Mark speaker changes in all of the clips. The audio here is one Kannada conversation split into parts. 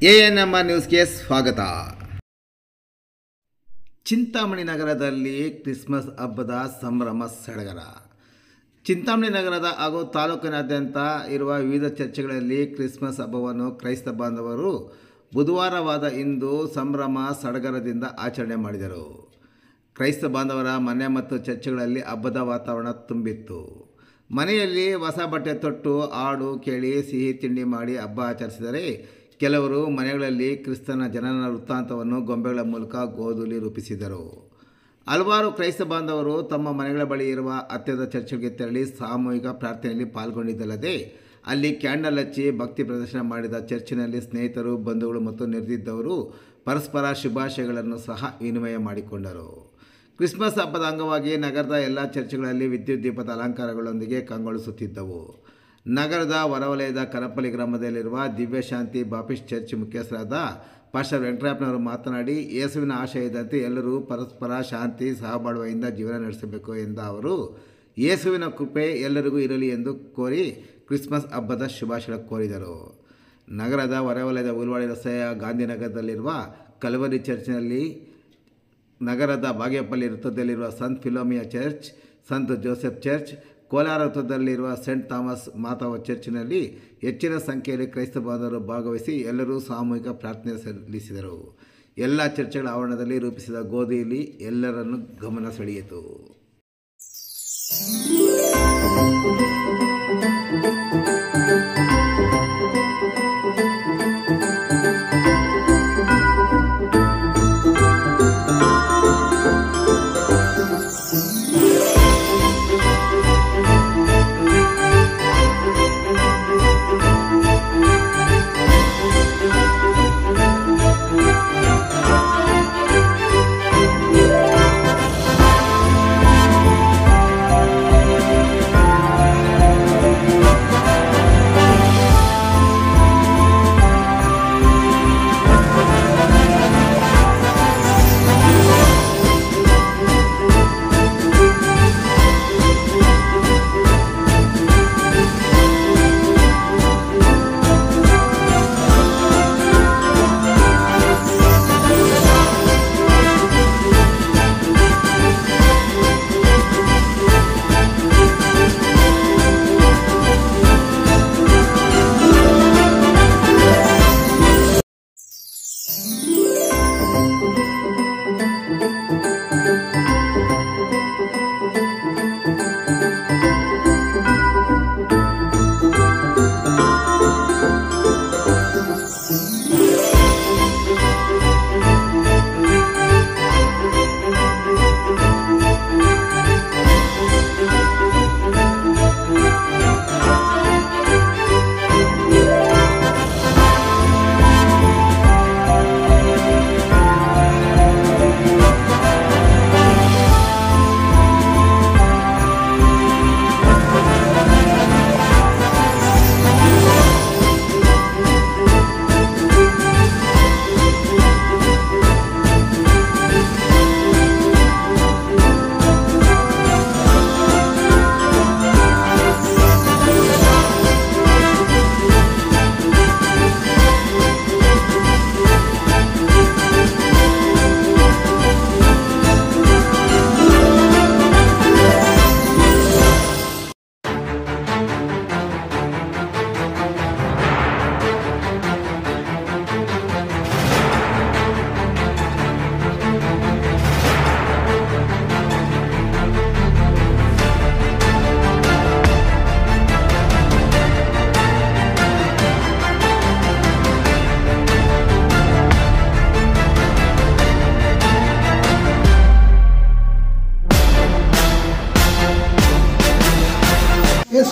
Speaker 1: ANM ನ್ಯೂಸ್ಗೆ ಸ್ವಾಗತ. ಚಿಂತಾಮಣಿ ನಗರದಲ್ಲಿ ಕ್ರಿಸ್ಮಸ್ ಹಬ್ಬದ ಸಂಭ್ರಮ ಸಡಗರ. ಚಿಂತಾಮಣಿ ನಗರದ ಹಾಗೂ ತಾಲೂಕಿನಾದ್ಯಂತ ಇರುವ ವಿವಿಧ ಚರ್ಚ್ಗಳಲ್ಲಿ ಕ್ರಿಸ್ಮಸ್ ಹಬ್ಬವನ್ನು ಕ್ರೈಸ್ತ ಬಾಂಧವರು ಬುಧವಾರವಾದ ಇಂದು ಸಂಭ್ರಮ ಸಡಗರದಿಂದ ಆಚರಣೆ ಮಾಡಿದರು. ಕ್ರೈಸ್ತ ಬಾಂಧವರ ಮನೆ ಮತ್ತು ಚರ್ಚ್ಗಳಲ್ಲಿ ಹಬ್ಬದ ವಾತಾವರಣ ತುಂಬಿತ್ತು. ಮನೆಯಲ್ಲಿ ಹೊಸ ಬಟ್ಟೆ ತೊಟ್ಟು ಹಾಡು ಕೇಳಿ ಸಿಹಿ ತಿಂಡಿ ಮಾಡಿ ಹಬ್ಬ ಆಚರಿಸಿದರೆ, ಕೆಲವರು ಮನೆಗಳಲ್ಲಿ ಕ್ರಿಸ್ತನ ಜನನ ವೃತ್ತಾಂತವನ್ನು ಗೊಂಬೆಗಳ ಮೂಲಕ ಗೋಧೂಲಿ ರೂಪಿಸಿದರು. ಹಲವಾರು ಕ್ರೈಸ್ತ ಬಾಂಧವರು ತಮ್ಮ ಮನೆಗಳ ಬಳಿ ಇರುವ ಹತ್ತಿರದ ಚರ್ಚ್ಗೆ ತೆರಳಿ ಸಾಮೂಹಿಕ ಪ್ರಾರ್ಥನೆಯಲ್ಲಿ ಪಾಲ್ಗೊಂಡಿದ್ದಲ್ಲದೆ, ಅಲ್ಲಿ ಕ್ಯಾಂಡಲ್ ಹಚ್ಚಿ ಭಕ್ತಿ ಪ್ರದರ್ಶನ ಮಾಡಿದ ಚರ್ಚಿನಲ್ಲಿ ಸ್ನೇಹಿತರು, ಬಂಧುಗಳು ಮತ್ತು ನೆರೆದಿದ್ದವರು ಪರಸ್ಪರ ಶುಭಾಶಯಗಳನ್ನು ಸಹ ವಿನಿಮಯ ಮಾಡಿಕೊಂಡರು. ಕ್ರಿಸ್ಮಸ್ ಹಬ್ಬದ ಅಂಗವಾಗಿ ನಗರದ ಎಲ್ಲ ಚರ್ಚ್ಗಳಲ್ಲಿ ವಿದ್ಯುತ್ ದೀಪದ ಅಲಂಕಾರಗಳೊಂದಿಗೆ ಕಂಗೊಳಿಸುತ್ತಿದ್ದವು. ನಗರದ ಹೊರವಲಯದ ಕರಪಲ್ಲಿ ಗ್ರಾಮದಲ್ಲಿರುವ ದಿವ್ಯಶಾಂತಿ ಬಾಪ್ಟಿಸ್ಟ್ ಚರ್ಚ್ ಮುಖ್ಯಸ್ಥರಾದ ಪಾಸ್ಟರ್ ವೆಂಕಟರಪ್ಪನವರು ಮಾತನಾಡಿ, ಯೇಸುವಿನ ಆಶಯದಂತೆ ಎಲ್ಲರೂ ಪರಸ್ಪರ ಶಾಂತಿ ಸಹಬಾಳ್ವೆಯಿಂದ ಜೀವನ ನಡೆಸಬೇಕು ಎಂದ ಅವರು, ಯೇಸುವಿನ ಕೃಪೆ ಎಲ್ಲರಿಗೂ ಇರಲಿ ಎಂದು ಕೋರಿ ಕ್ರಿಸ್ಮಸ್ ಹಬ್ಬದ ಶುಭಾಶಯ ಕೋರಿದರು. ನಗರದ ಹೊರವಲಯದ ಉಲ್ವಾಡಿ ರಸ್ತೆಯ ಗಾಂಧಿನಗರದಲ್ಲಿರುವ ಕಲ್ವರಿ ಚರ್ಚ್ನಲ್ಲಿ, ನಗರದ ಬಾಗೇಪಲ್ಲಿ ವೃತ್ತದಲ್ಲಿರುವ ಸಂತ್ ಫಿಲೋಮಿಯಾ ಚರ್ಚ್, ಸಂತ್ ಜೋಸೆಫ್ ಚರ್ಚ್, ಕೋಲಾರ ವೃತ್ತದಲ್ಲಿರುವ ಸೆಂಟ್ ಥಾಮಸ್ ಮಾತಾವ ಚರ್ಚ್ನಲ್ಲಿ ಹೆಚ್ಚಿನ ಸಂಖ್ಯೆಯಲ್ಲಿ ಕ್ರೈಸ್ತ ಬಾಂಧವರು ಭಾಗವಹಿಸಿ ಎಲ್ಲರೂ ಸಾಮೂಹಿಕ ಪ್ರಾರ್ಥನೆ ಸಲ್ಲಿಸಿದರು. ಎಲ್ಲ ಚರ್ಚ್ಗಳ ಆವರಣದಲ್ಲಿ ರೂಪಿಸಿದ ಗೋಧೂಲಿ ಎಲ್ಲರನ್ನು ಗಮನ ಸೆಳೆಯಿತು.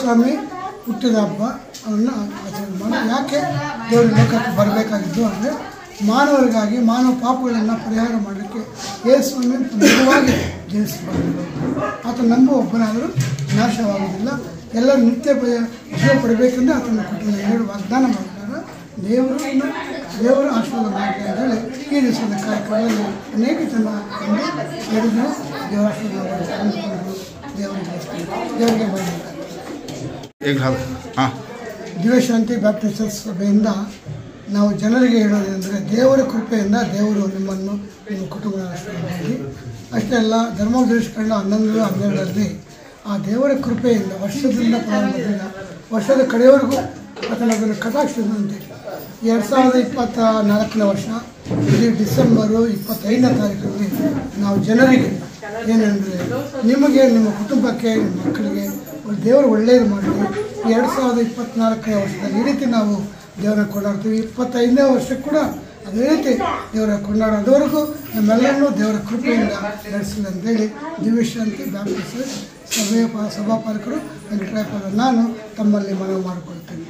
Speaker 2: ಸ್ವಾಮಿ ಹುಟ್ಟಿದ ಹಬ್ಬ ಅವನ್ನು ಆಚರಣೆ ಮಾಡಿ, ಯಾಕೆ ದೇವರು ಲೋಕಕ್ಕೆ ಬರಬೇಕಾಗಿದ್ದು ಅಂದರೆ ಮಾನವರಿಗಾಗಿ ಮಾನವ ಪಾಪಗಳನ್ನು ಪರಿಹಾರ ಮಾಡಲಿಕ್ಕೆ ಯೇಸುವನ್ನು ನಿಜವಾಗಿ ಜನಿಸಬಾರದು. ಆತ ನಂಬುವ ಒಬ್ಬನಾದರೂ ನಾಶವಾಗುವುದಿಲ್ಲ, ಎಲ್ಲರೂ ನಿತ್ಯ ಜೀವ ಪಡಬೇಕೆಂದು ಆತನ ಕುಟುಂಬ ಹೇಳಿ ವಾಗ್ದಾನ ಮಾಡಿದ್ದಾರೆ. ದೇವರು ಆಶೀರ್ವಾದ ಮಾಡ್ತಾ ಇದ್ದಾಳೆ. ಈ ದಿವಸದ ಕಾರ್ಯಕ್ರಮದಲ್ಲಿ ಅನೇಕ ಜನ ನಡೆದು ದೇವರ ಆಶೀರ್ವಾದ ಅಂದ್ಕೊಂಡು ದೇವರಿಗೆ ಮಾಡಿದ್ದಾರೆ.
Speaker 1: ದಿವ್ಯಶಾಂತಿ ಬ್ಯಾಪ್ಟಿಸ್ಟ್ ಸಭೆಯಿಂದ
Speaker 2: ನಾವು ಜನರಿಗೆ ಹೇಳೋದೇನೆಂದರೆ ದೇವರ ಕೃಪೆಯಿಂದ ದೇವರು ನಿಮ್ಮನ್ನು ನಿಮ್ಮ ಕುಟುಂಬದ ರಕ್ಷಣೆಗಾಗಿ ಅಷ್ಟೇ ಅಲ್ಲ ಧರ್ಮೋಪದೇಶಕಾಂಡ 11:12 ಆ ದೇವರ ಕೃಪೆಯಿಂದ ವರ್ಷದಿಂದ ಪ್ರಾರಂಭದಿಂದ ವರ್ಷದ ಕಡೆಯವರೆಗೂ ಅದನ್ನು ಕಟಾಕ್ಷಿಸಿದಂತೆ 2024ನೇ ವರ್ಷ ಇಡೀ ಡಿಸೆಂಬರು 25ನೇ ತಾರೀಕಲ್ಲಿ ನಾವು ಜನರಿಗೆ ಏನೆಂದರೆ ನಿಮಗೆ ನಿಮ್ಮ ಕುಟುಂಬಕ್ಕೆ ನಿಮ್ಮ ಮಕ್ಕಳಿಗೆ ದೇವರು ಒಳ್ಳೆಯದು ಮಾಡಲಿ 2024ನೇ ವರ್ಷದಲ್ಲಿ ಈ ರೀತಿ ನಾವು ದೇವರನ್ನು ಕೊಂಡಾಡ್ತೀವಿ 25ನೇ ವರ್ಷಕ್ಕೆ ಕೂಡ ಅದೇ ರೀತಿ ದೇವರ ಕೊಂಡಾಡೋದವರೆಗೂ ನಮ್ಮೆಲ್ಲರನ್ನೂ ದೇವರ ಕೃಪೆಯಿಂದ ನಡೆಸಲಿ ಅಂತೇಳಿ ದಿವ್ಯಶಾಂತಿ ಬ್ಯಾಪ್ಟಿಸ್ಟ್ ಸಭಾಪಾಲಕರು ವೆಂಕಟರಾಯಪ್ಪ ನಾನು ತಮ್ಮಲ್ಲಿ ಮನವಿ ಮಾಡಿಕೊಳ್ತೀನಿ.